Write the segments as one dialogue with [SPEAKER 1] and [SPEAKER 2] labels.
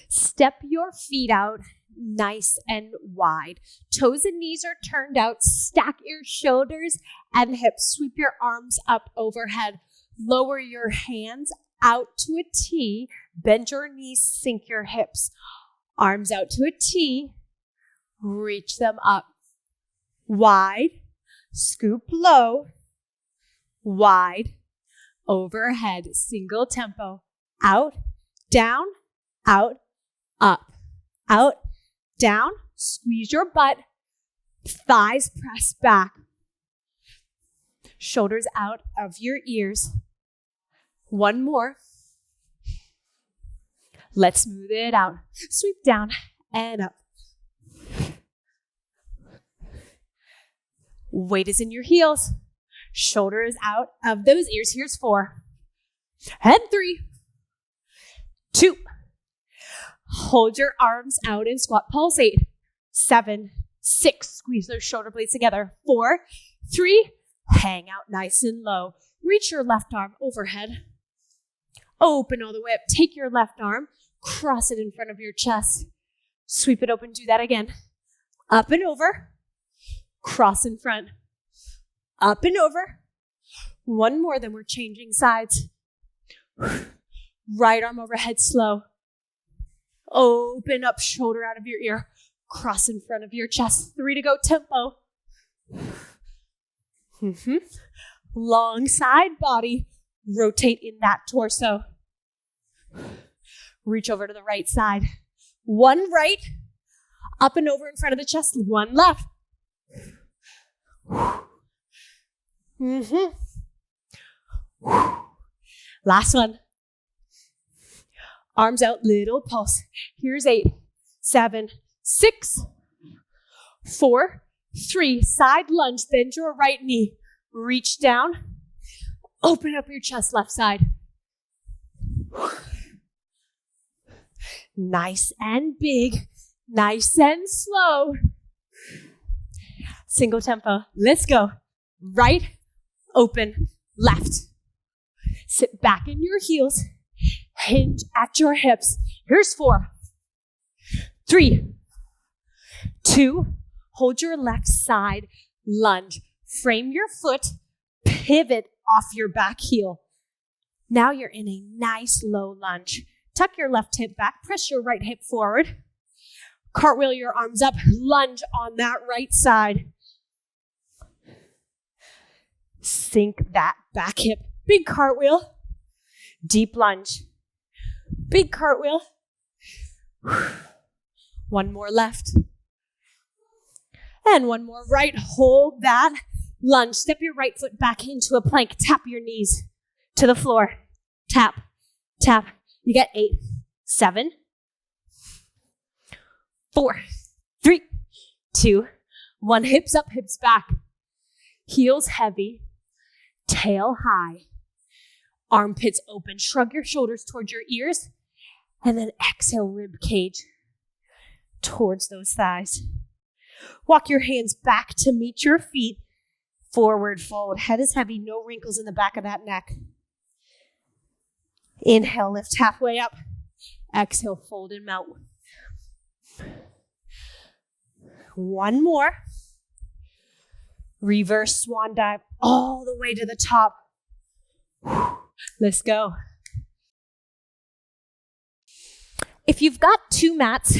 [SPEAKER 1] Step your feet out nice and wide. Toes and knees are turned out. Stack your shoulders and hips. Sweep your arms up overhead. Lower your hands out to a T. Bend your knees, sink your hips. Arms out to a T. Reach them up. Wide. Scoop low. Wide. Overhead. Single tempo. Out, down, out, up, out, down. Squeeze your butt. Thighs press back. Shoulders out of your ears. One more. Let's smooth it out. Sweep down and up. Weight is in your heels. Shoulders out of those ears. Here's 4. And 3. 2. Hold your arms out and squat pulse. 8, 7, 6. Squeeze those shoulder blades together. 4, 3. Hang out nice and low. Reach your left arm overhead. Open all the way up. Take your left arm. Cross it in front of your chest. Sweep it open. Do that again. Up and over. Cross in front. Up and over. One more, then we're changing sides. Right arm overhead, slow. Open up, shoulder out of your ear. Cross in front of your chest. 3 to go, tempo. Long side body. Rotate in that torso. Reach over to the right side. 1 right. Up and over in front of the chest. 1 left. Last one. Arms out, little pulse. Here's 8, 7, 6, 4, 3. Side lunge, bend your right knee. Reach down. Open up your chest, left side. Nice and big. Nice and slow. Single tempo. Let's go. Right, open, left. Sit back in your heels. Hinge at your hips. Here's 4, 3, 2. Hold your left side. Lunge. Frame your foot. Pivot off your back heel. Now you're in a nice low lunge. Tuck your left hip back. Press your right hip forward. Cartwheel your arms up. Lunge on that right side. Sink that back hip. Big cartwheel. Deep lunge. Big cartwheel. One more left. And one more right. Hold that. Lunge. Step your right foot back into a plank. Tap your knees to the floor. Tap, tap. You get 8, 7, 4, 3, 2, 1. Hips up, hips back. Heels heavy. Tail high. Armpits open. Shrug your shoulders towards your ears. And then exhale, rib cage towards those thighs. Walk your hands back to meet your feet. Forward fold. Head is heavy. No wrinkles in the back of that neck. Inhale, lift halfway up. Exhale, fold and melt. One more. Reverse swan dive all the way to the top. Let's go. If you've got 2 mats,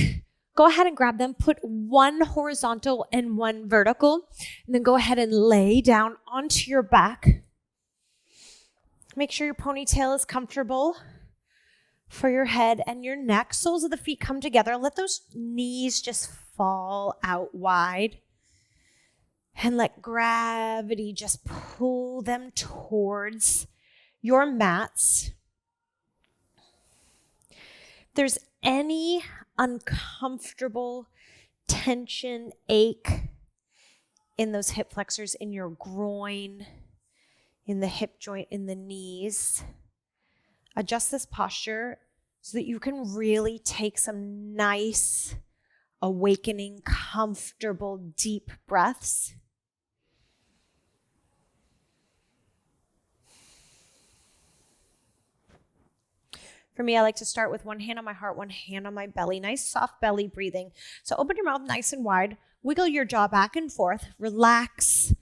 [SPEAKER 1] go ahead and grab them. Put 1 horizontal and 1 vertical. And then go ahead and lay down onto your back. Make sure your ponytail is comfortable for your head and your neck. Soles of the feet come together. Let those knees just fall out wide. And let gravity just pull them towards your mats. If there's any uncomfortable tension, ache in those hip flexors, in your groin, in the hip joint, in the knees, adjust this posture so that you can really take some nice, awakening, comfortable, deep breaths. For me, I like to start with one hand on my heart, one hand on my belly. Nice soft belly breathing. So open your mouth nice and wide. Wiggle your jaw back and forth. Relax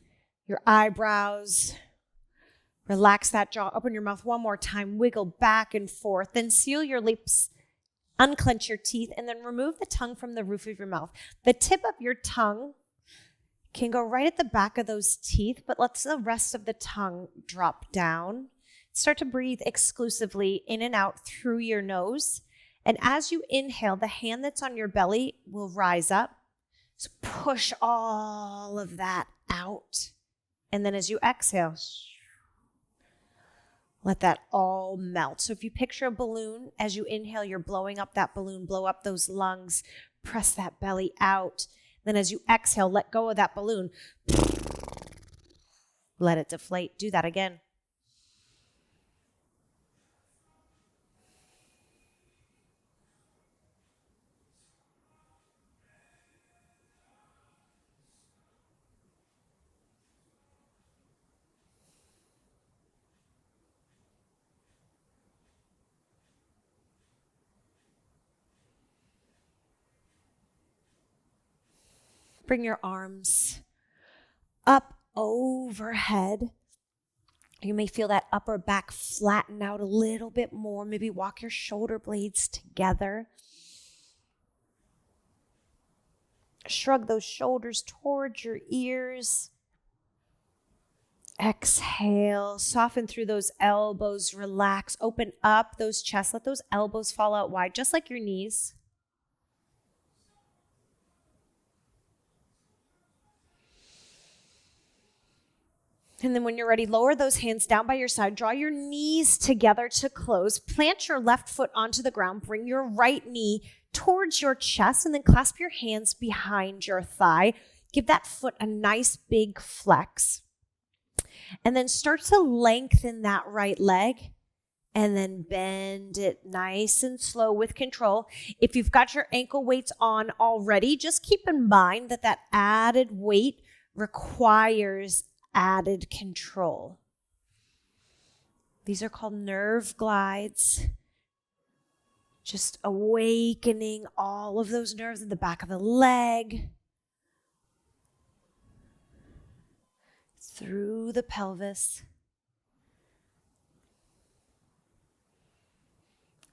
[SPEAKER 1] your eyebrows. Relax that jaw. Open your mouth one more time. Wiggle back and forth. Then seal your lips. Unclench your teeth. And then remove the tongue from the roof of your mouth. The tip of your tongue can go right at the back of those teeth, but let the rest of the tongue drop down. Start to breathe exclusively in and out through your nose. And as you inhale, the hand that's on your belly will rise up. So push all of that out. And then as you exhale, let that all melt. So if you picture a balloon, as you inhale, you're blowing up that balloon, blow up those lungs, press that belly out. Then as you exhale, let go of that balloon. Let it deflate. Do that again. Bring your arms up overhead. You may feel that upper back flatten out a little bit more. Maybe walk your shoulder blades together. Shrug those shoulders towards your ears. Exhale, soften through those elbows, relax, open up those chests. Let those elbows fall out wide, just like your knees. And then when you're ready, lower those hands down by your side. Draw your knees together to close. Plant your left foot onto the ground. Bring your right knee towards your chest and then clasp your hands behind your thigh. Give that foot a nice big flex. And then start to lengthen that right leg and then bend it nice and slow with control. If you've got your ankle weights on already, just keep in mind that that added weight requires added control. These are called nerve glides. Just awakening all of those nerves in the back of the leg, through the pelvis.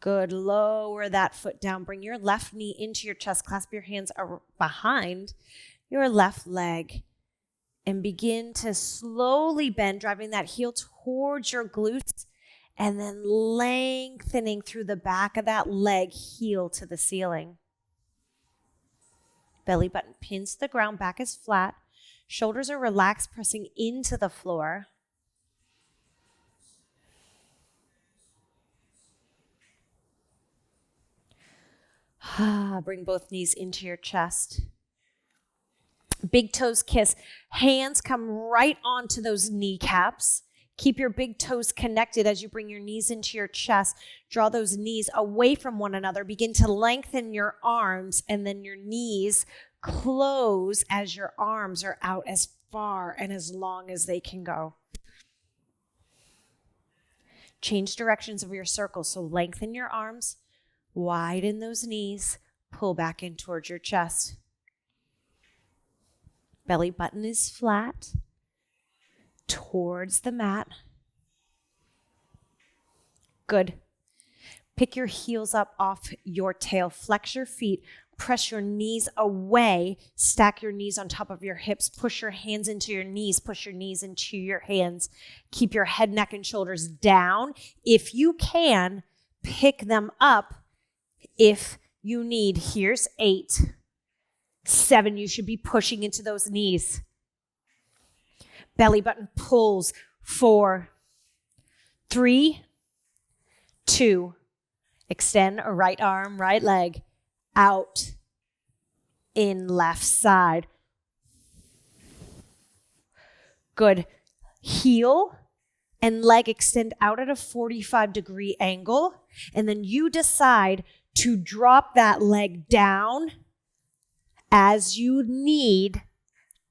[SPEAKER 1] Good. Lower that foot down. Bring your left knee into your chest. Clasp your hands behind your left leg. And begin to slowly bend, driving that heel towards your glutes, and then lengthening through the back of that leg, heel to the ceiling. Belly button pins to the ground, back is flat. Shoulders are relaxed, pressing into the floor. Bring both knees into your chest. Big toes kiss. Hands come right onto those kneecaps. Keep your big toes connected as you bring your knees into your chest. Draw those knees away from one another. Begin to lengthen your arms, and then your knees close as your arms are out as far and as long as they can go. Change directions of your circle. So lengthen your arms, widen those knees, pull back in towards your chest. Belly button is flat towards the mat. Good. Pick your heels up off your tail. Flex your feet. Press your knees away. Stack your knees on top of your hips. Push your hands into your knees. Push your knees into your hands. Keep your head, neck, and shoulders down. If you can, pick them up if you need. Here's 8. 7, you should be pushing into those knees. Belly button pulls. 4, 3, 2. Extend a right arm, right leg out. In left side. Good. Heel and leg extend out at a 45-degree angle. And then you decide to drop that leg down as you need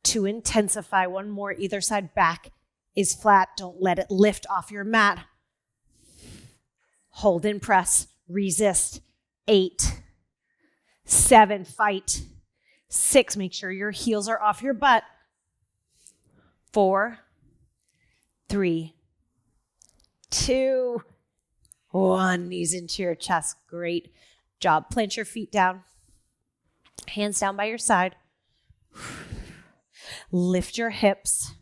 [SPEAKER 1] to intensify. One more, either side. Back is flat. Don't let it lift off your mat. Hold and press. resist. 8, 7, fight. 6, make sure your heels are off your butt. 4, 3, 2, 1. Knees into your chest. Great job. Plant your feet down. Hands down by your side. Lift your hips.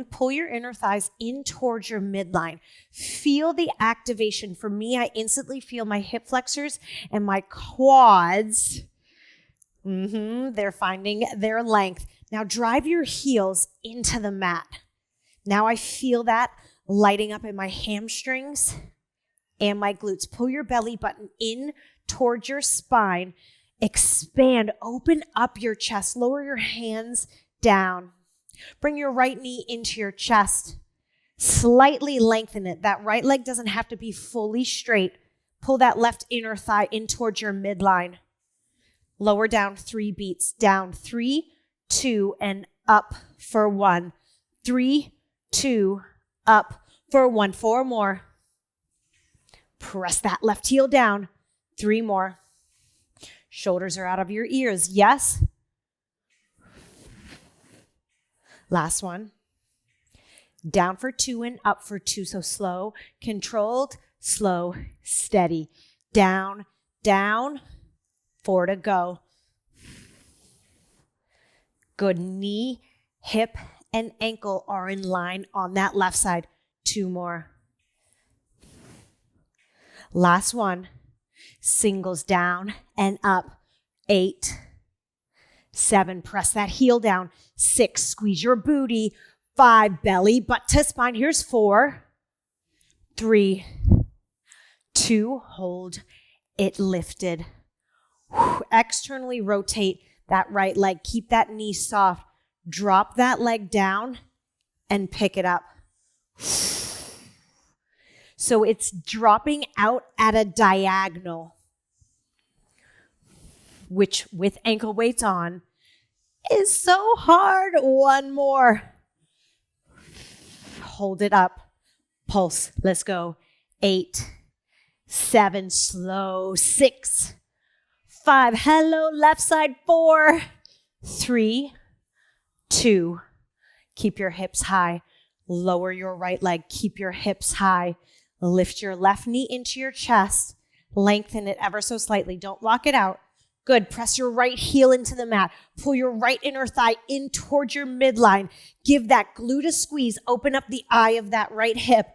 [SPEAKER 1] Pull your inner thighs in towards your midline. Feel the activation. For me, I instantly feel my hip flexors and my quads. They're finding their length. Now drive your heels into the mat. Now I feel that lighting up in my hamstrings and my glutes. Pull your belly button in towards your spine. Expand, open up your chest. Lower your hands down. Bring your right knee into your chest. Slightly lengthen it. That right leg doesn't have to be fully straight. Pull that left inner thigh in towards your midline. Lower down 3 beats. Down 3, 2, and up for 1. 3, 2, up for 1. 4 more. Press that left heel down. 3 more. Shoulders are out of your ears. Yes. Last one. Down for 2 and up for 2. So slow, controlled, slow, steady. Down, down. 4 to go. Good. Knee, hip, and ankle are in line on that left side. 2 more. Last one. Singles down and up. 8, 7, press that heel down. 6, squeeze your booty. 5, belly, butt to spine. Here's 4, 3, 2, hold it lifted. Externally rotate that right leg. Keep that knee soft. Drop that leg down and pick it up. So it's dropping out at a diagonal, which with ankle weights on is so hard. 1 more. Hold it up. Pulse. Let's go. 8, 7, slow. 6, 5. Hello, left side. 4, 3, 2. Keep your hips high. Lower your right leg. Keep your hips high. Lift your left knee into your chest. Lengthen it ever so slightly. Don't lock it out. Good. Press your right heel into the mat. Pull your right inner thigh in towards your midline. Give that glute a squeeze. Open up the eye of that right hip.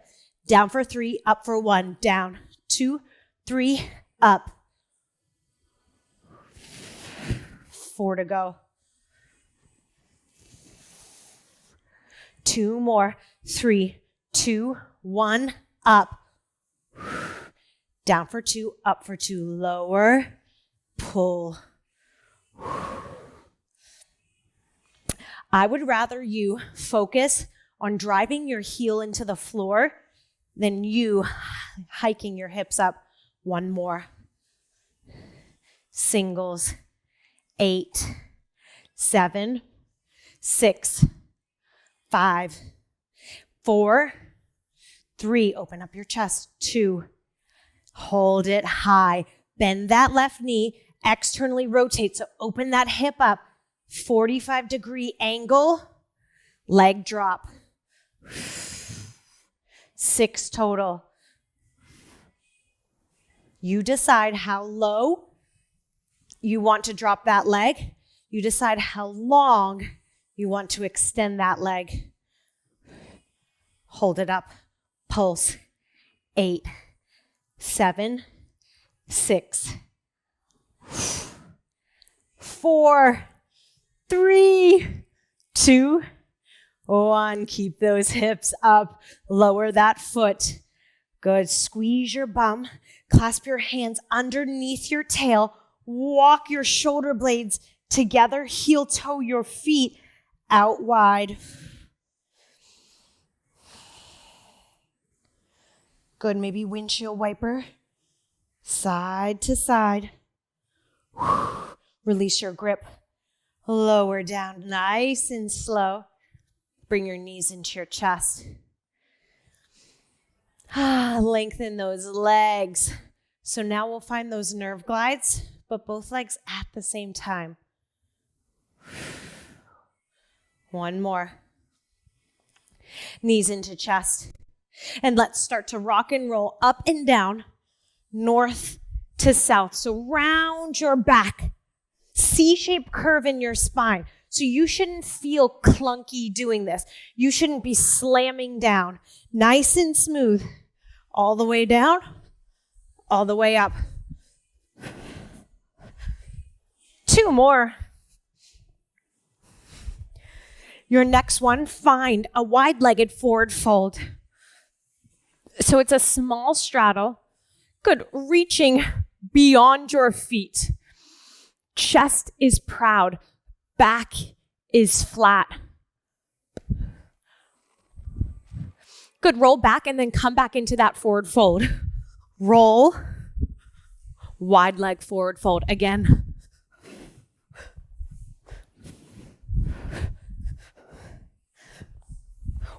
[SPEAKER 1] Down for 3, up for 1. Down, 2, 3, up. 4 to go. 2 more. 3, 2, 1, up. Down for 2, up for 2. Lower. Pull. I would rather you focus on driving your heel into the floor than you hiking your hips up. 1 more. Singles. 8, 7, 6, 5, 4, 3. Open up your chest. 2. Hold it high. Bend that left knee. Externally rotate. So open that hip up. 45-degree angle. Leg drop. 6 total. You decide how low you want to drop that leg. You decide how long you want to extend that leg. Hold it up. Pulse. 8, 7, 6, 4, 3, 2, 1. Keep those hips up. Lower that foot. Good. Squeeze your bum. Clasp your hands underneath your tail. Walk your shoulder blades together. Heel toe your feet out wide. Good. Maybe windshield wiper. Side to side. Release your grip. Lower down nice and slow. Bring your knees into your chest. Lengthen those legs. So now we'll find those nerve glides, but both legs at the same time. One more. Knees into chest. And let's start to rock and roll up and down, north to south. So round your back, C-shaped curve in your spine. So you shouldn't feel clunky doing this. You shouldn't be slamming down. Nice and smooth. All the way down, all the way up. 2 more. Your next one, find a wide-legged forward fold. So it's a small straddle. Good, reaching beyond your feet. Chest is proud. Back is flat. Good, roll back and then come back into that forward fold. Roll, wide leg forward fold again.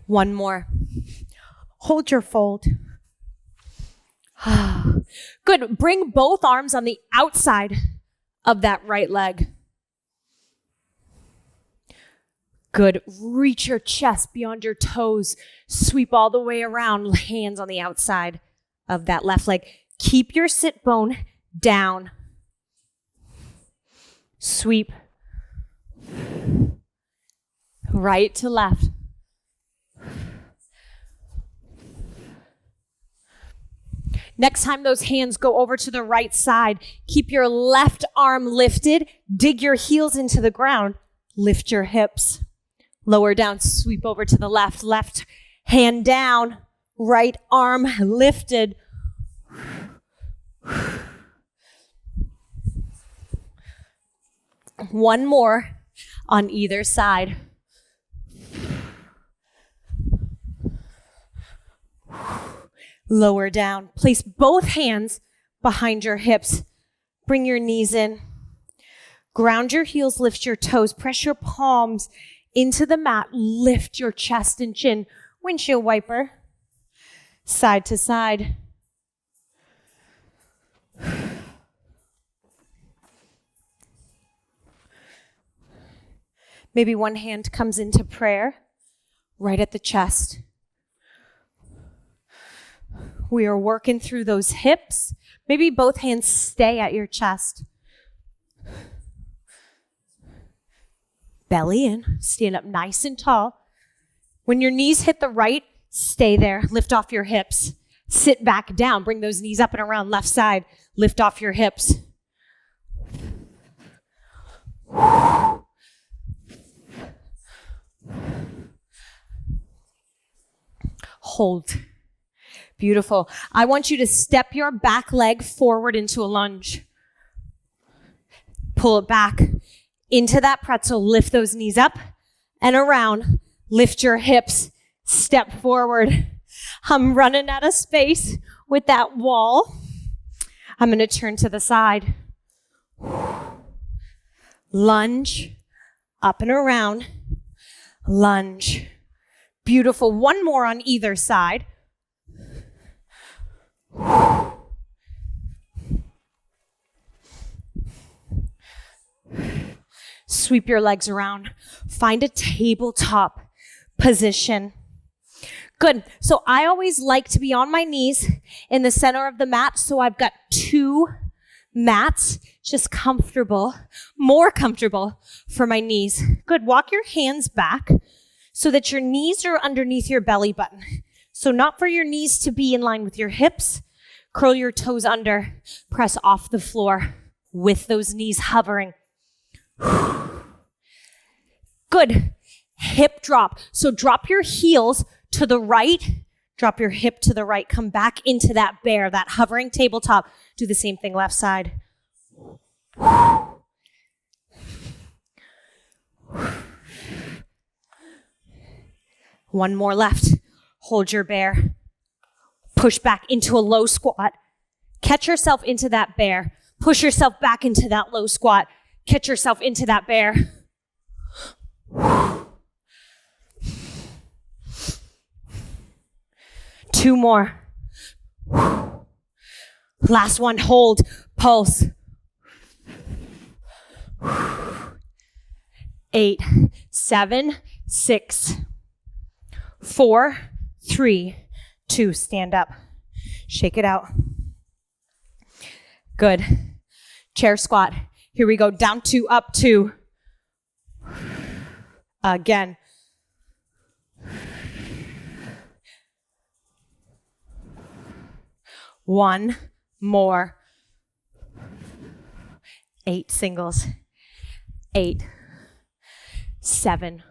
[SPEAKER 1] One more. Hold your fold. Good, bring both arms on the outside of that right leg. Good, reach your chest beyond your toes. Sweep all the way around, hands on the outside of that left leg. Keep your sit bone down. Sweep. Right to left. Next time those hands go over to the right side, keep your left arm lifted. Dig your heels into the ground. Lift your hips. Lower down, sweep over to the left. Left hand down, right arm lifted. One more on either side. Lower down. Place both hands behind your hips. Bring your knees in. Ground your heels, lift your toes. Press your palms into the mat. Lift your chest and chin. Windshield wiper. Side to side. Maybe one hand comes into prayer right at the chest. We are working through those hips. Maybe both hands stay at your chest. Belly in, stand up nice and tall. When your knees hit the right, stay there. Lift off your hips. Sit back down. Bring those knees up and around left side. Lift off your hips. Hold. Beautiful. I want you to step your back leg forward into a lunge. Pull it back into that pretzel. Lift those knees up and around. Lift your hips. Step forward. I'm running out of space with that wall. I'm going to turn to the side. Lunge. Up and around. Lunge. Beautiful. One more on either side. Sweep your legs around. Find a tabletop position. Good. So I always like to be on my knees in the center of the mat. So I've got 2 mats, just comfortable, more comfortable for my knees. Good. Walk your hands back so that your knees are underneath your belly button. So not for your knees to be in line with your hips. Curl your toes under. Press off the floor with those knees hovering. Good. Hip drop. So drop your heels to the right. Drop your hip to the right. Come back into that bear, that hovering tabletop. Do the same thing left side. One more left. Hold your bear. Push back into a low squat. Catch yourself into that bear. Push yourself back into that low squat. Catch yourself into that bear. Two more. Last one, hold, pulse. 8, 7, 6, 4, 3, 2, stand up. Shake it out. Good. Chair squat. Here we go. Down 2, up 2. Again. One more. 8 singles. 8, 7,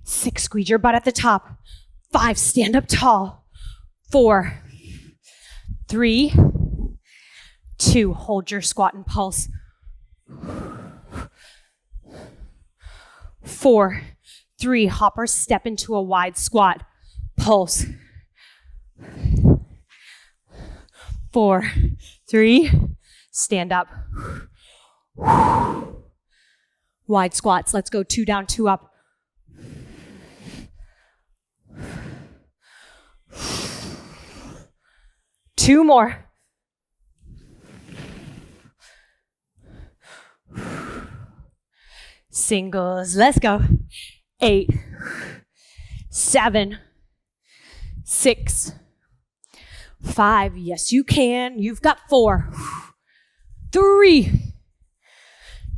[SPEAKER 1] 6. Squeeze your butt at the top. 5, stand up tall. 4, 3, 2, hold your squat and pulse. 4, 3, hopper step into a wide squat. Pulse. 4, 3, stand up. Wide squats. Let's go 2 down, 2 up. Two more. Singles. Let's go. 8, 7, 6, 5. Yes, you can. You've got 4, 3,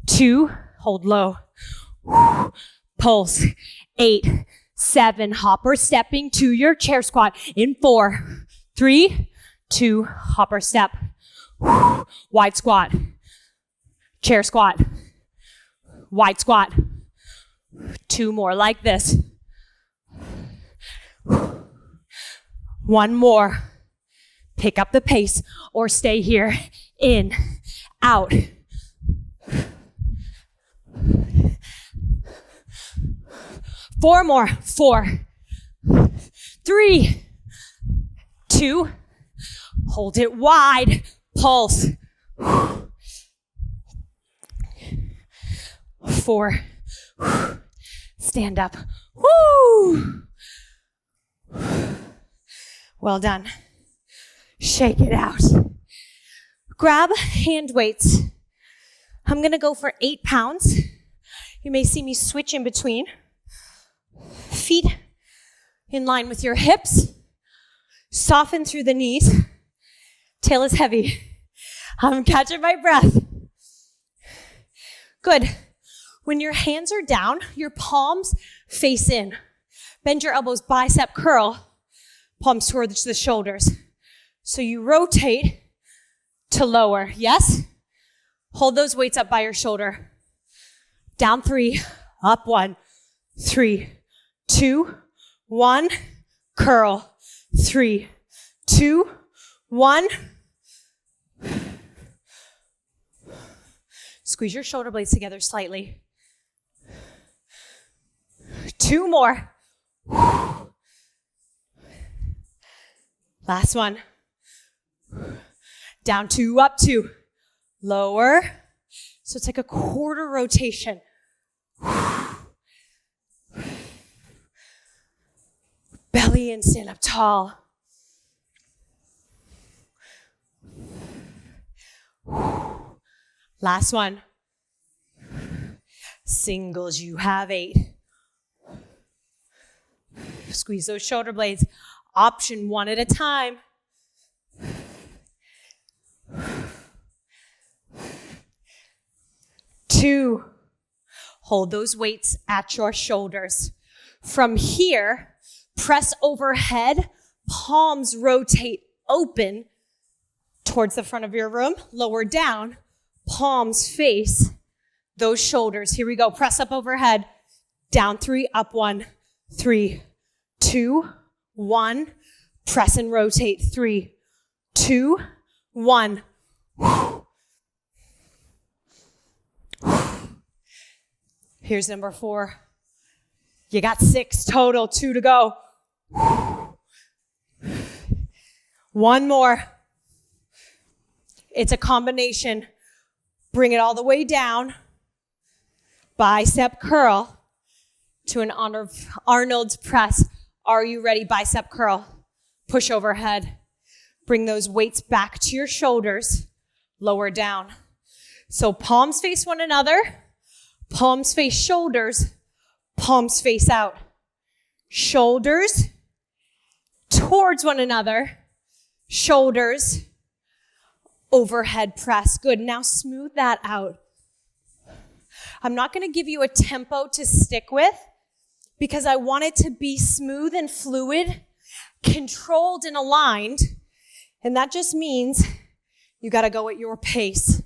[SPEAKER 1] 2. Hold low. Pulse. 8, 7. Hopper stepping to your chair squat in 4, 3, 2. Hopper step. Wide squat. Chair squat. Wide squat. 2 more like this. 1 more. Pick up the pace or stay here. In, out. 4 more. 4, 3, 2. Hold it wide. Pulse. 4. Stand up. Woo! Well done. Shake it out. Grab hand weights. I'm gonna go for 8 pounds. You may see me switch in between. Feet in line with your hips. Soften through the knees. Tail is heavy. I'm catching my breath. Good. When your hands are down, your palms face in. Bend your elbows, bicep curl, palms towards the shoulders. So you rotate to lower. Yes? Hold those weights up by your shoulder. Down 3, up 1, 3, 2, 1, curl. 3, 2, 1. Squeeze your shoulder blades together slightly. 2 more. Last one. Down 2, up 2. Lower. So it's like a quarter rotation. Belly in, stand up tall. Last one. Singles, you have 8. Squeeze those shoulder blades. Option 1 at a time. Two. Hold those weights at your shoulders. From here, press overhead, palms rotate open towards the front of your room. Lower down, palms face those shoulders. Here we go. Press up overhead. Down 3, up 1, 3, 2, 1. Press and rotate. 3, 2, 1. Here's number 4. You got 6 total, 2 to go. 1 more. It's a combination. Bring it all the way down. Bicep curl to an Arnold's press. Are you ready? Bicep curl. Push overhead. Bring those weights back to your shoulders. Lower down. So palms face one another. Palms face shoulders. Palms face out. Shoulders towards one another. Shoulders overhead press. Good. Now smooth that out. I'm not going to give you a tempo to stick with because I want it to be smooth and fluid, controlled and aligned. And that just means you got to go at your pace.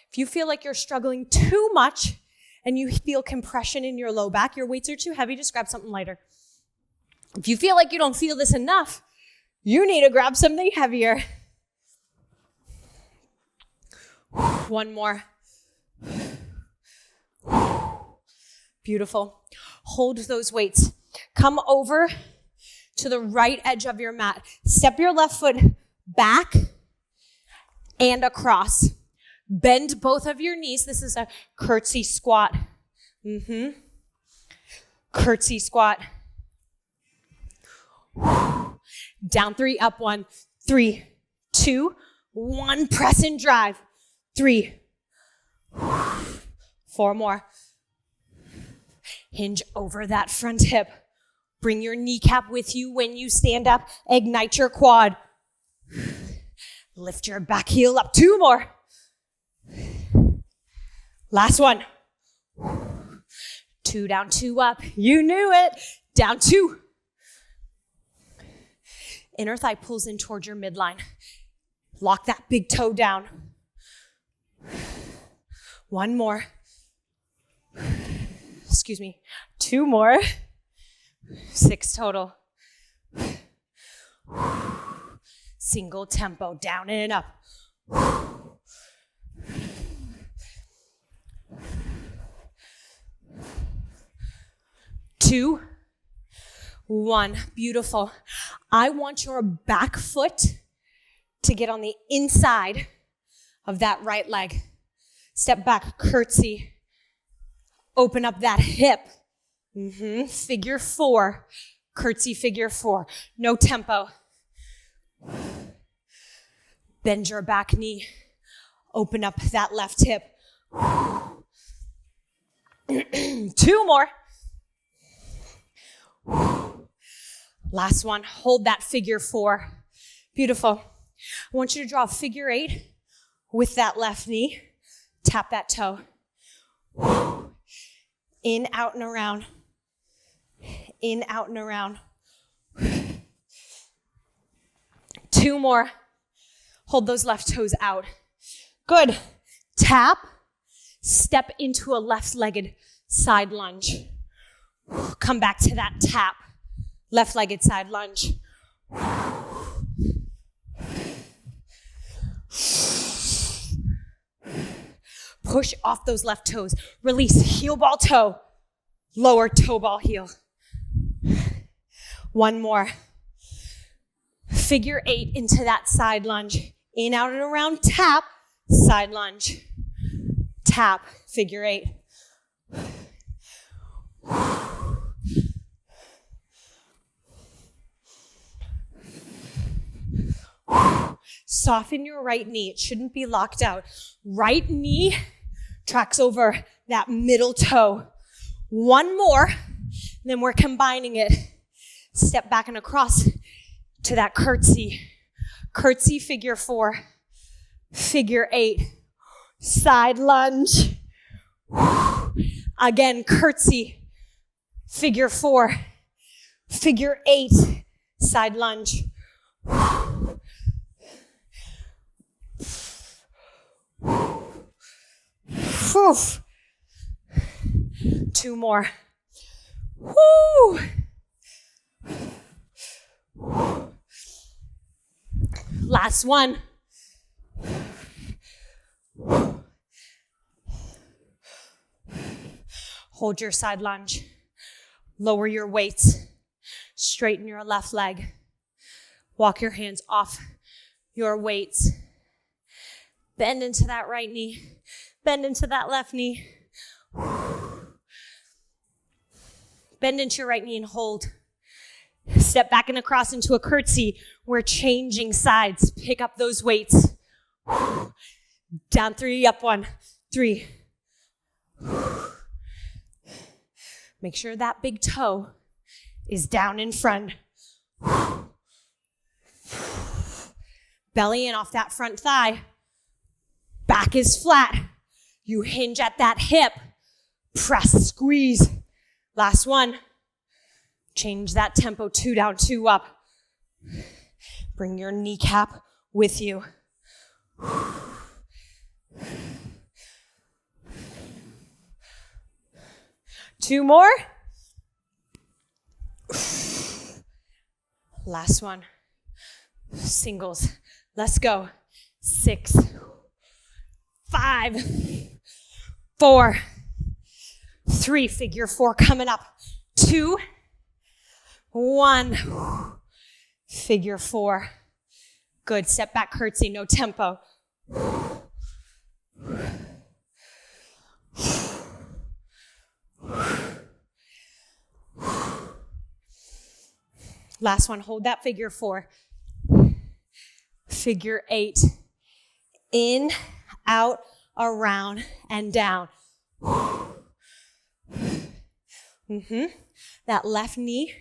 [SPEAKER 1] If you feel like you're struggling too much and you feel compression in your low back, your weights are too heavy, just grab something lighter. If you feel like you don't feel this enough, you need to grab something heavier. One more. Beautiful. Hold those weights. Come over to the right edge of your mat. Step your left foot back and across. Bend both of your knees. This is a curtsy squat. Curtsy squat. Down 3, up 1. 3, 2, 1. Press and drive. 3. 4 more. Hinge over that front hip. Bring your kneecap with you when you stand up. Ignite your quad. Lift your back heel up. 2 more. Last one. 2 down, 2 up. You knew it. Down 2. Inner thigh pulls in towards your midline. Lock that big toe down. 1 more. Excuse me. 2 more. 6 total. Single tempo, down and up. 2, 1. Beautiful. I want your back foot to get on the inside of that right leg. Step back, curtsy. Open up that hip. Figure 4. Curtsy figure 4. No tempo. Bend your back knee. Open up that left hip. 2 more. Last one. Hold that figure 4. Beautiful. I want you to draw a figure 8 with that left knee. Tap that toe. In, out, and around. In, out, and around. 2 more. Hold those left toes out. Good. Tap. Step into a left-legged side lunge. Come back to that tap. Left-legged side lunge. Push off those left toes. Release heel ball toe. Lower toe ball heel. 1 more. Figure 8 into that side lunge. In, out, and around. Tap. Side lunge. Tap. Figure 8. Soften your right knee. It shouldn't be locked out. Right knee tracks over that middle toe. 1 more, then we're combining it. Step back and across to that curtsy. Curtsy figure 4. Figure 8. Side lunge. Again, curtsy. Figure 4. Figure 8. Side lunge. Whew. 2 more. Woo. Last one. Hold your side lunge. Lower your weights. Straighten your left leg. Walk your hands off your weights. Bend into that right knee. Bend into that left knee. Bend into your right knee and hold. Step back and across into a curtsy. We're changing sides. Pick up those weights. Down 3, up 1, 3. Make sure that big toe is down in front. Belly in off that front thigh. Back is flat. You hinge at that hip. Press, squeeze. Last one. Change that tempo, 2 down, 2 up. Bring your kneecap with you. 2 more. Last one. Singles. Let's go. 6, 5, 4, 3. Figure 4 coming up. 2, 1. Figure 4. Good. Step back curtsy. No tempo. Last one. Hold that figure 4. Figure 8. In, out, around, and down. That left knee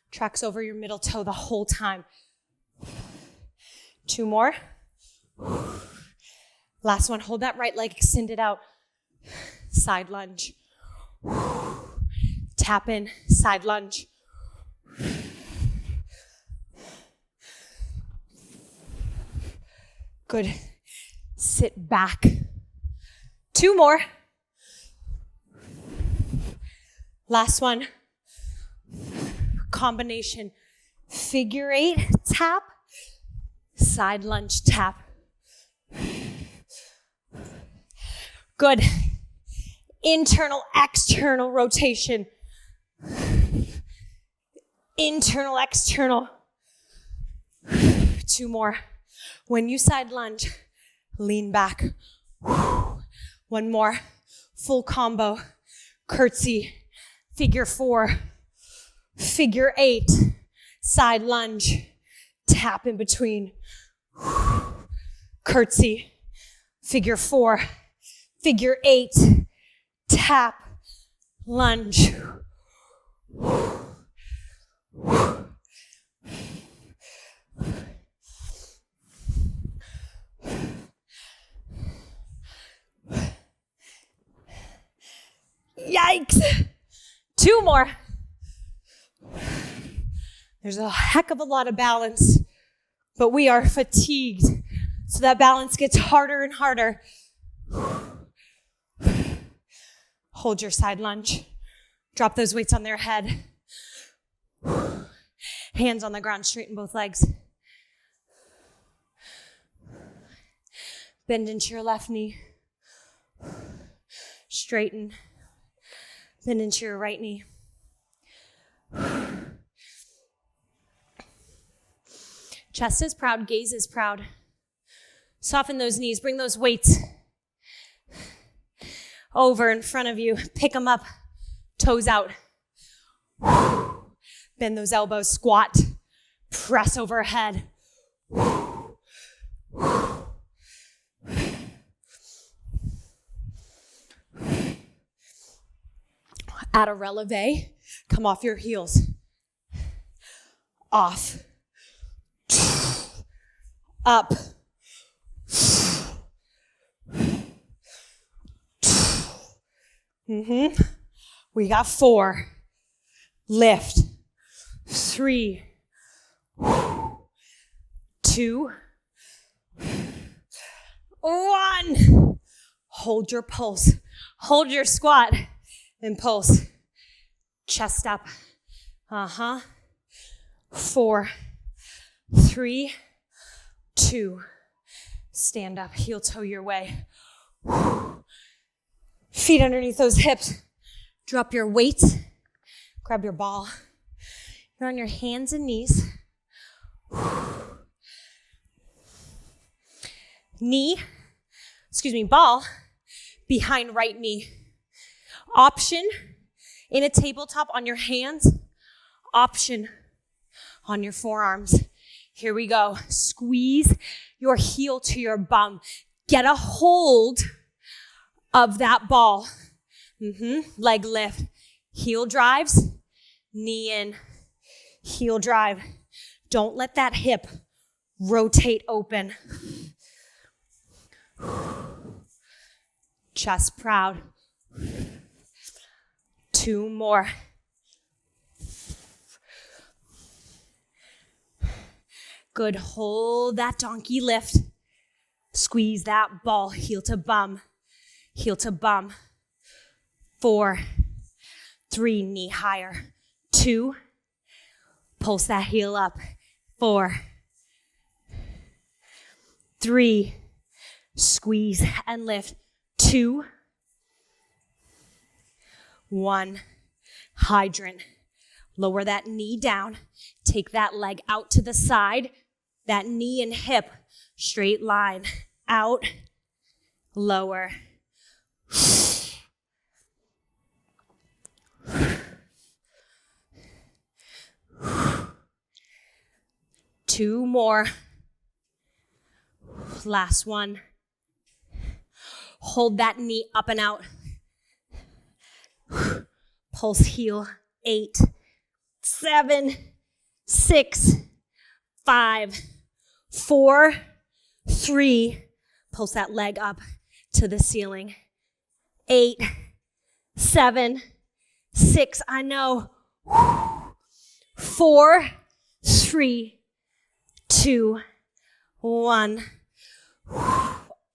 [SPEAKER 1] tracks over your middle toe the whole time. 2 more. Last one. Hold that right leg extended out. Side lunge. Tap in. Side lunge. Good. Sit back. 2 more. Last one. Combination. Figure 8 tap. Side lunge tap. Good. Internal, external rotation. Internal, external. 2 more. When you side lunge, lean back. 1 more. Full combo. Curtsy. Figure 4. Figure 8. Side lunge. Tap in between. Curtsy. Figure 4. Figure 8. Tap. Lunge. Yikes. 2 more. There's a heck of a lot of balance, but we are fatigued. So that balance gets harder and harder. Hold your side lunge. Drop those weights on their head. Hands on the ground, straighten both legs. Bend into your left knee. Straighten. Bend into your right knee. Chest is proud, gaze is proud. Soften those knees, bring those weights over in front of you. Pick them up, toes out. Bend those elbows, squat, press overhead. Add a releve, come off your heels. Off. Up. We got 4. Lift. 3. 2. 1. Hold your pulse. Hold your squat and pulse. Chest up. 4. 3. 2. Stand up, heel toe your way. Feet underneath those hips. Drop your weight. Grab your ball. You're on your hands and knees. Ball behind right knee. Option in a tabletop on your hands. Option on your forearms. Here we go. Squeeze your heel to your bum. Get a hold of that ball. Leg lift. Heel drives, knee in. Heel drive. Don't let that hip rotate open. Chest proud. 2 more. Good. Hold that donkey lift. Squeeze that ball. Heel to bum. Heel to bum. 4, 3, knee higher. 2, pulse that heel up. 4, 3, squeeze and lift. 2, 1, hydrant. Lower that knee down. Take that leg out to the side. That knee and hip, straight line. Out, lower. 2 more. Last one. Hold that knee up and out. Pulse heel. 8, 7, 6, 5, 4, 3. Pulse that leg up to the ceiling. 8, 7, 6. I know. 4, 3, 2, 1.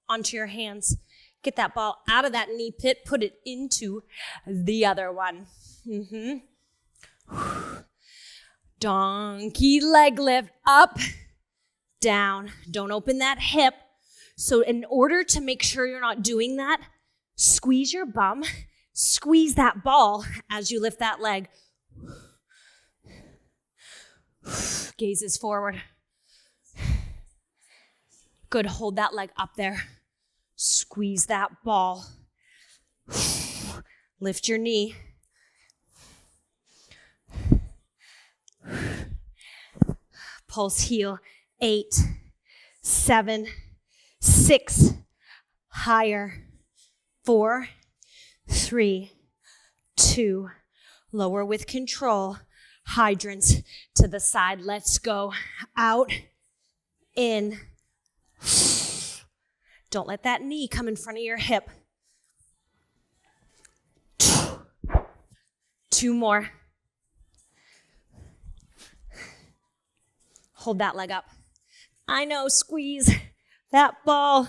[SPEAKER 1] Onto your hands. Get that ball out of that knee pit. Put it into the other one. Donkey leg lift. Up, down. Don't open that hip. So in order to make sure you're not doing that, squeeze your bum. Squeeze that ball as you lift that leg. Gazes forward. Good. Hold that leg up there. Squeeze that ball. Lift your knee. Pulse heel. 8, 7, 6. Higher. 4, 3, 2. Lower with control. Hydrants to the side. Let's go. Out, in. Don't let that knee come in front of your hip. 2 more. Hold that leg up. I know, squeeze that ball.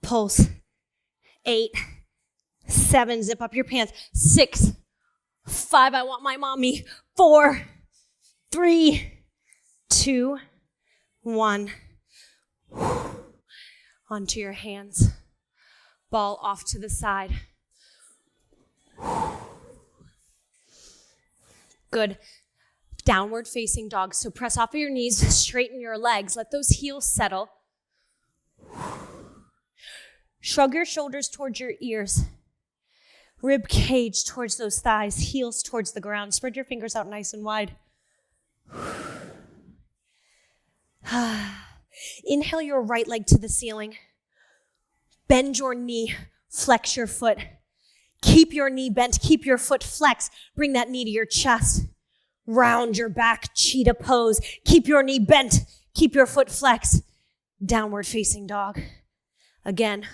[SPEAKER 1] Pulse. 8, 7, zip up your pants. 6, 5, I want my mommy. 4, 3, 2, 1. Onto your hands. Ball off to the side. Good. Downward facing dog. So press off of your knees, straighten your legs. Let those heels settle. Shrug your shoulders towards your ears. Rib cage towards those thighs, heels towards the ground. Spread your fingers out nice and wide. Inhale your right leg to the ceiling. Bend your knee, flex your foot. Keep your knee bent, keep your foot flexed. Bring that knee to your chest. Round your back, cheetah pose. Keep your knee bent, keep your foot flexed. Downward facing dog. Again.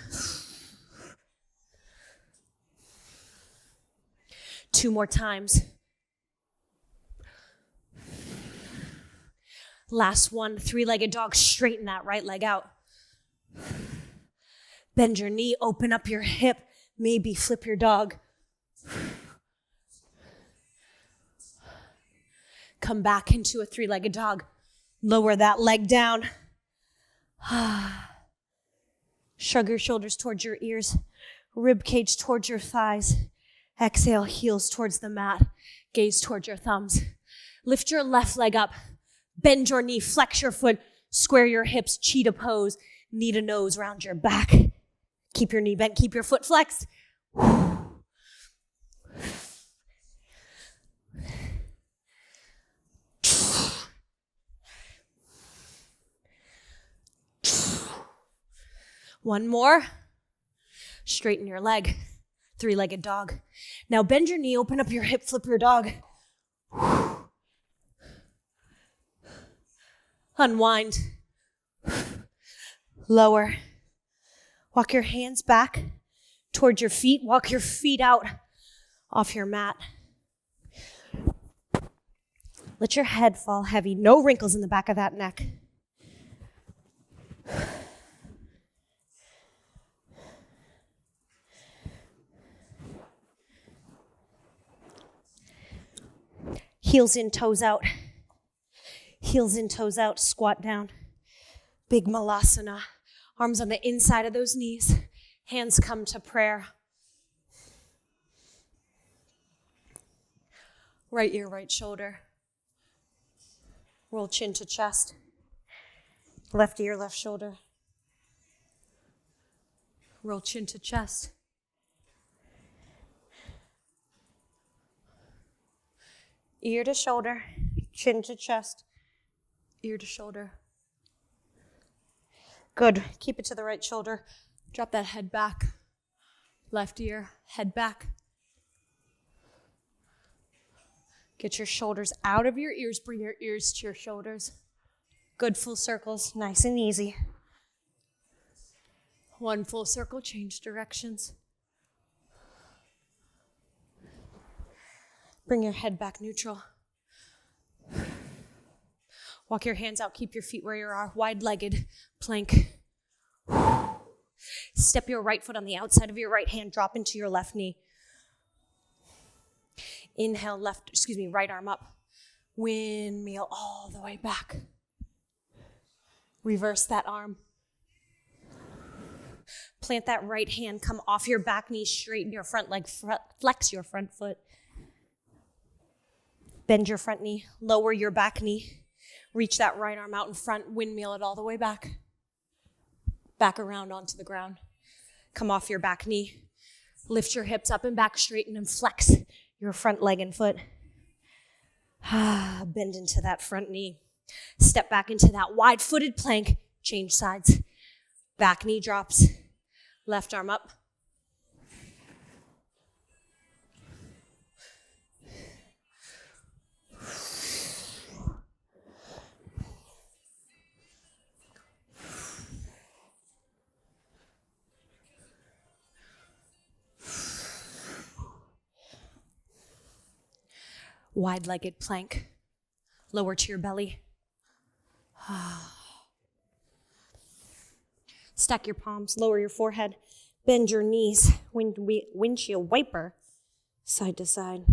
[SPEAKER 1] 2 more times. Last one, 3-legged dog. Straighten that right leg out. Bend your knee, open up your hip. Maybe flip your dog. Come back into a 3-legged dog. Lower that leg down. Shrug your shoulders towards your ears. Rib cage towards your thighs. Exhale, heels towards the mat. Gaze towards your thumbs. Lift your left leg up. Bend your knee, flex your foot. Square your hips, cheetah pose. Knee to nose, round your back. Keep your knee bent, keep your foot flexed. One more. Straighten your leg. Three-legged dog. Now bend your knee, open up your hip, flip your dog. Unwind. Lower. Walk your hands back towards your feet. Walk your feet out off your mat. Let your head fall heavy. No wrinkles in the back of that neck. Heels in, toes out. Heels in, toes out. Squat down. Big malasana. Arms on the inside of those knees. Hands come to prayer. Right ear, right shoulder. Roll chin to chest. Left ear, left shoulder. Roll chin to chest. Ear to shoulder, chin to chest, ear to shoulder. Good. Keep it to the right shoulder. Drop that head back. Left ear, head back. Get your shoulders out of your ears. Bring your ears to your shoulders. Good full circles, nice and easy. One full circle, change directions. Bring your head back neutral. Walk your hands out, keep your feet where you are. Wide-legged plank. Step your right foot on the outside of your right hand, drop into your left knee. Inhale, right arm up. Windmill all the way back. Reverse that arm. Plant that right hand, come off your back knee, straighten your front leg, flex your front foot. Bend your front knee, lower your back knee. Reach that right arm out in front, windmill it all the way back. Back around onto the ground. Come off your back knee. Lift your hips up and back, straighten and flex your front leg and foot. Bend into that front knee. Step back into that wide-footed plank. Change sides. Back knee drops. Left arm up. Wide-legged plank. Lower to your belly. Stack your palms, lower your forehead, bend your knees, windshield wiper, side to side.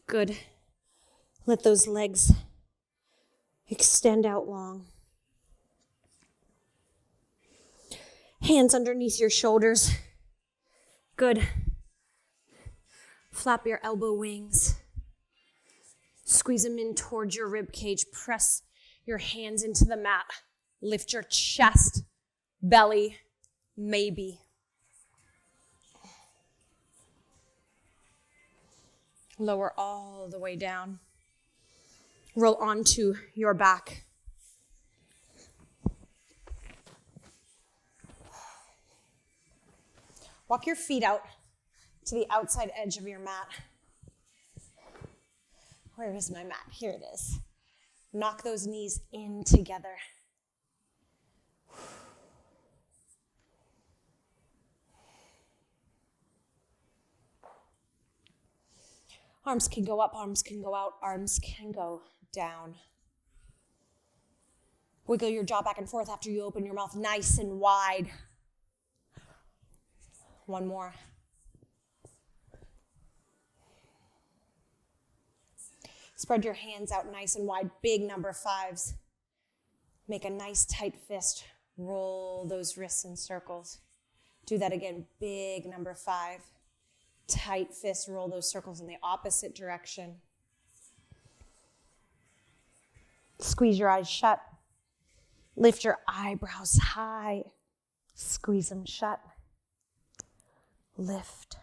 [SPEAKER 1] Good. Let those legs extend out long. Hands underneath your shoulders. Good. Flap your elbow wings. Squeeze them in towards your rib cage. Press your hands into the mat. Lift your chest, belly, maybe. Lower all the way down. Roll onto your back. Walk your feet out to the outside edge of your mat. Where is my mat? Here it is. Knock those knees in together. Arms can go up, arms can go out, arms can go down. Wiggle your jaw back and forth after you open your mouth nice and wide. One more. Spread your hands out nice and wide, big number 5s. Make a nice tight fist. Roll those wrists in circles. Do that again, big number 5. Tight fist, roll those circles in the opposite direction. Squeeze your eyes shut. Lift your eyebrows high. Squeeze them shut. lift.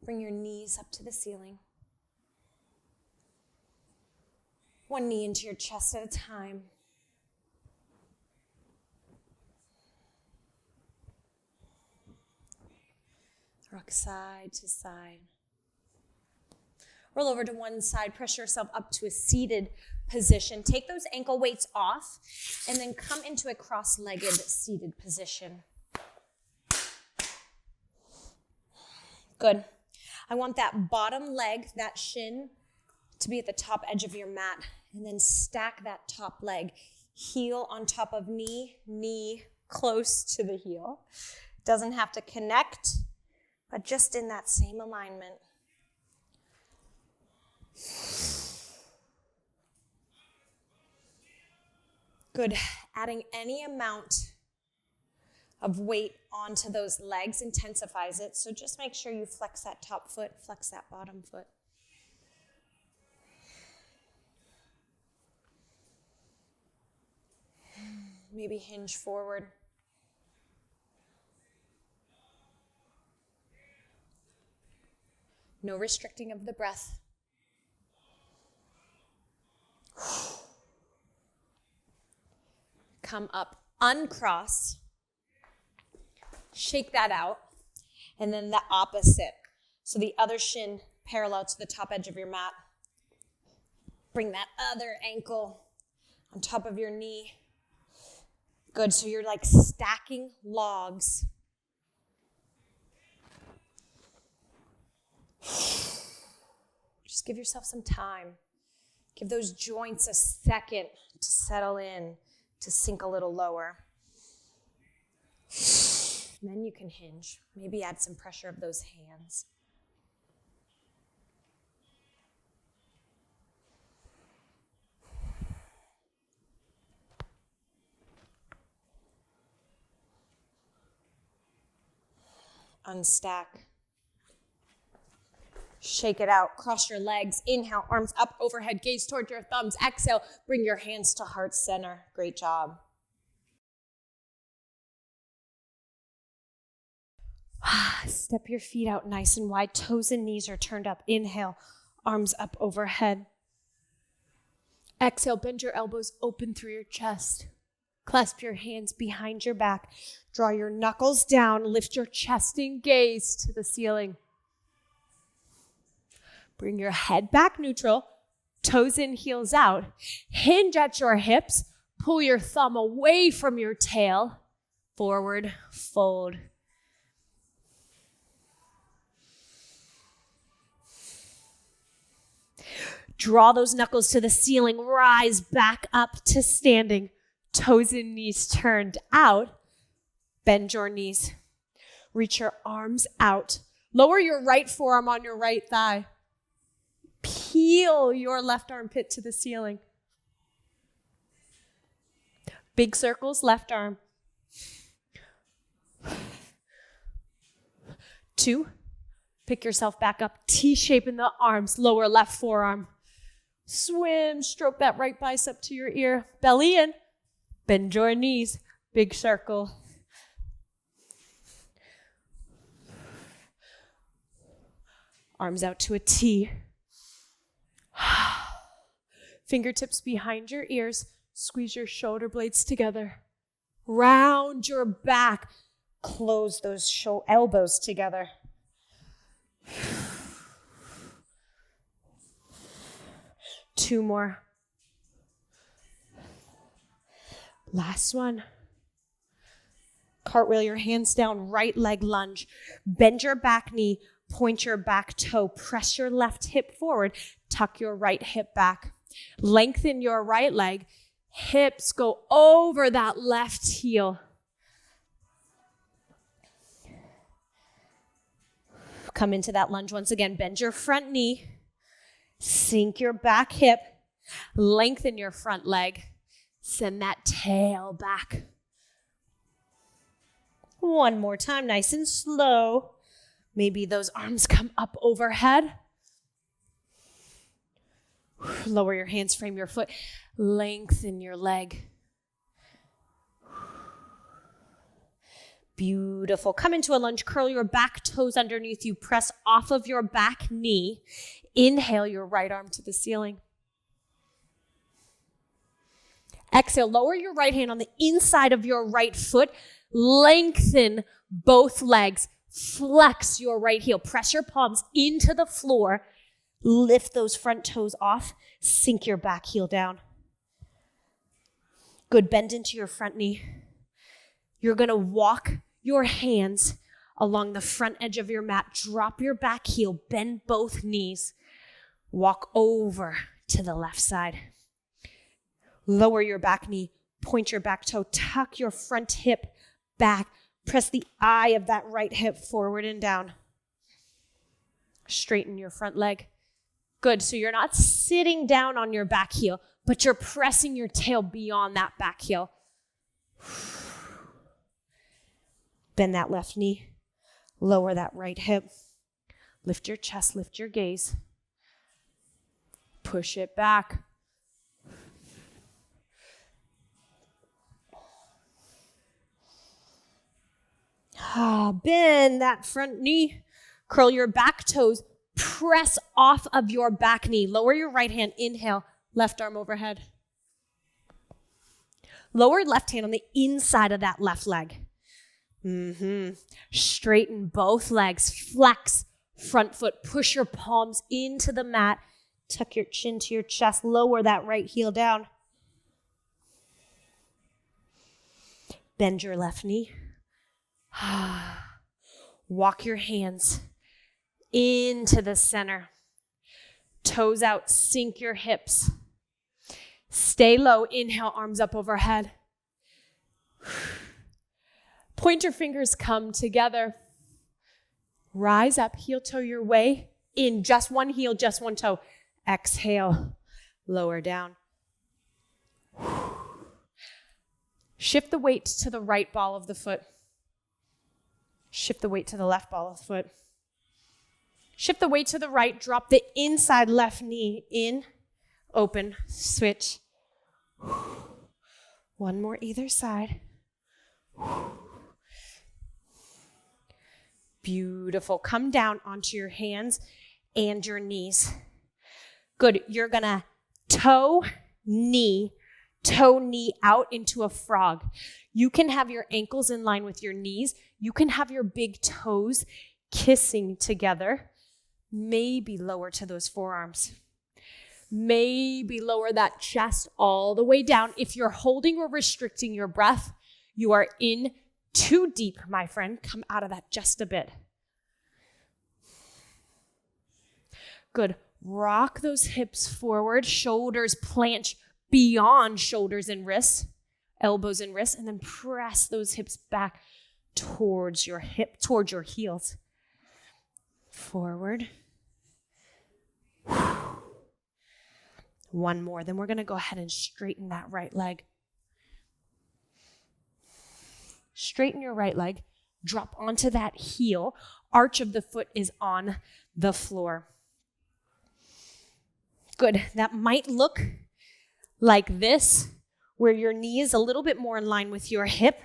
[SPEAKER 1] Bring your knees up to the ceiling. One knee into your chest at a time. Rock side to side. Roll over to one side, press yourself up to a seated position. Take those ankle weights off and then come into a cross-legged seated position. Good. I want that bottom leg, that shin, to be at the top edge of your mat, and then stack that top leg. Heel on top of knee, knee close to the heel. Doesn't have to connect, but just in that same alignment. Good. Adding any amount of weight onto those legs intensifies it. So just make sure you flex that top foot, flex that bottom foot. Maybe hinge forward. No restricting of the breath. Come up, uncross. Shake that out. And then the opposite. So the other shin parallel to the top edge of your mat. Bring that other ankle on top of your knee. Good, so you're like stacking logs. Just give yourself some time. Give those joints a second to settle in, to sink a little lower. Then you can hinge. Maybe add some pressure of those hands. Unstack. Shake it out. Cross your legs. Inhale, arms up overhead, gaze toward your thumbs. Exhale, bring your hands to heart center. Great job. Step your feet out nice and wide. Toes and knees are turned up. Inhale, arms up overhead. Exhale, bend your elbows open through your chest. Clasp your hands behind your back. Draw your knuckles down. Lift your chest and gaze to the ceiling. Bring your head back neutral. Toes in, heels out. Hinge at your hips. Pull your thumb away from your tail. Forward fold. Draw those knuckles to the ceiling. Rise back up to standing. Toes and knees turned out. Bend your knees. Reach your arms out. Lower your right forearm on your right thigh. Peel your left armpit to the ceiling. Big circles, left arm. 2. Pick yourself back up. T-shape in the arms. Lower left forearm. Swim. Stroke that right bicep to your ear. Belly in. Bend your knees. Big circle. Arms out to a T. Fingertips behind your ears. Squeeze your shoulder blades together. Round your back. Close those elbows together. Two more. Last one. Cartwheel your hands down, right leg lunge. Bend your back knee, point your back toe, press your left hip forward, tuck your right hip back. Lengthen your right leg, hips go over that left heel. Come into that lunge once again. Bend your front knee, sink your back hip, lengthen your front leg. Send that tail back. One more time, nice and slow. Maybe those arms come up overhead. Lower your hands, frame your foot. Lengthen your leg. Beautiful. Come into a lunge. Curl your back toes underneath you. Press off of your back knee. Inhale your right arm to the ceiling. Exhale, lower your right hand on the inside of your right foot. Lengthen both legs. Flex your right heel. Press your palms into the floor. Lift those front toes off. Sink your back heel down. Good. Bend into your front knee. You're going to walk your hands along the front edge of your mat. Drop your back heel. Bend both knees. Walk over to the left side. Lower your back knee. Point your back toe. Tuck your front hip back. Press the eye of that right hip forward and down. Straighten your front leg. Good. So you're not sitting down on your back heel, but you're pressing your tail beyond that back heel. Bend that left knee. Lower that right hip. Lift your chest. Lift your gaze. Push it back. Bend that front knee. Curl your back toes. Press off of your back knee. Lower your right hand. Inhale. Left arm overhead. Lower left hand on the inside of that left leg. Straighten both legs. Flex front foot. Push your palms into the mat. Tuck your chin to your chest. Lower that right heel down. Bend your left knee. Walk your hands into the center. Toes out. Sink your hips. Stay low. Inhale, arms up overhead. Pointer fingers come together. Rise up, heel toe your way in. Just one heel, just one toe. Exhale, lower down. Shift the weight to the right ball of the foot. Shift the weight to the left ball of the foot. Shift the weight to the right. Drop the inside left knee in. Open. Switch. One more either side. Beautiful. Come down onto your hands and your knees. Good. You're going to toe, knee out into a frog. You can have your ankles in line with your knees. You can have your big toes kissing together. Maybe lower to those forearms. Maybe lower that chest all the way down. If you're holding or restricting your breath, you are in too deep, my friend. Come out of that just a bit. Good. Rock those hips forward. Shoulders planch beyond shoulders and wrists, elbows and wrists, and then press those hips back towards your heels. Forward. One more. Then we're going to go ahead and straighten that right leg. Straighten your right leg. Drop onto that heel. Arch of the foot is on the floor. Good. That might look like this, where your knee is a little bit more in line with your hip.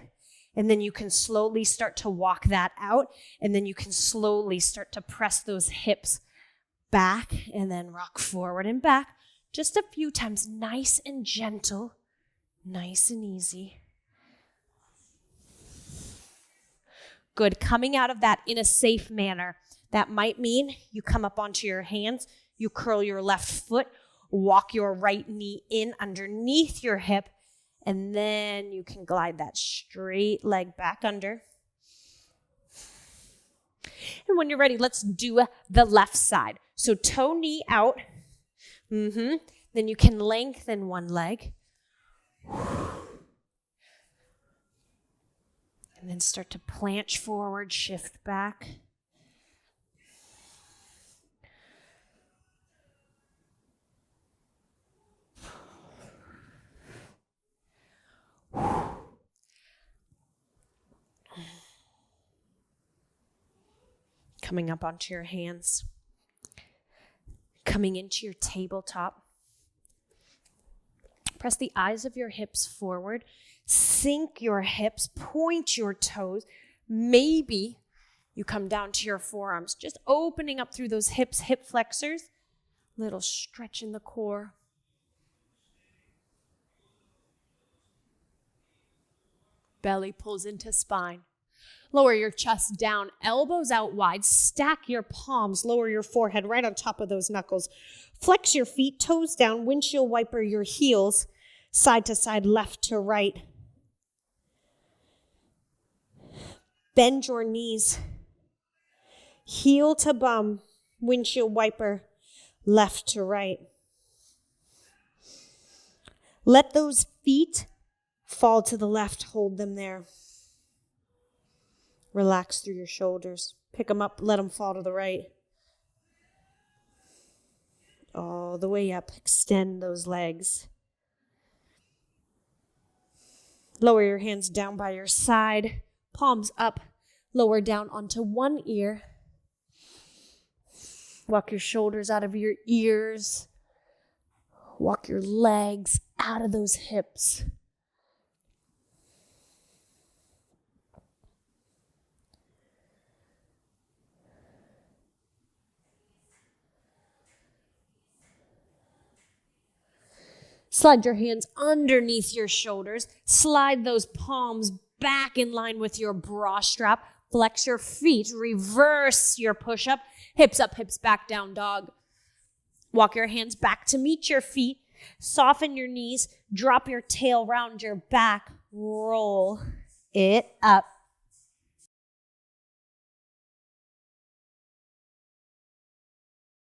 [SPEAKER 1] And then you can slowly start to walk that out. And then you can slowly start to press those hips back and then rock forward and back. Just a few times, nice and gentle, nice and easy. Good. Coming out of that in a safe manner. That might mean you come up onto your hands, you curl your left foot, walk your right knee in underneath your hip, and then you can glide that straight leg back under. And when you're ready, let's do the left side. So toe, knee out. Then you can lengthen one leg. And then start to planche forward, shift back. Coming up onto your hands. Coming into your tabletop. Press the eyes of your hips forward. Sink your hips. Point your toes. Maybe you come down to your forearms, just opening up through those hips, hip flexors. Little stretch in the core. Belly pulls into spine. Lower your chest down, elbows out wide. Stack your palms, lower your forehead right on top of those knuckles. Flex your feet, toes down, windshield wiper your heels, side to side, left to right. Bend your knees, heel to bum, windshield wiper, left to right. Let those feet fall to the left, hold them there. Relax through your shoulders. Pick them up, let them fall to the right. All the way up, extend those legs. Lower your hands down by your side, palms up, lower down onto one ear. Walk your shoulders out of your ears. Walk your legs out of those hips. Slide your hands underneath your shoulders. Slide those palms back in line with your bra strap. Flex your feet. Reverse your push-up. Hips up, hips back, down dog. Walk your hands back to meet your feet. Soften your knees. Drop your tail round your back. Roll it up.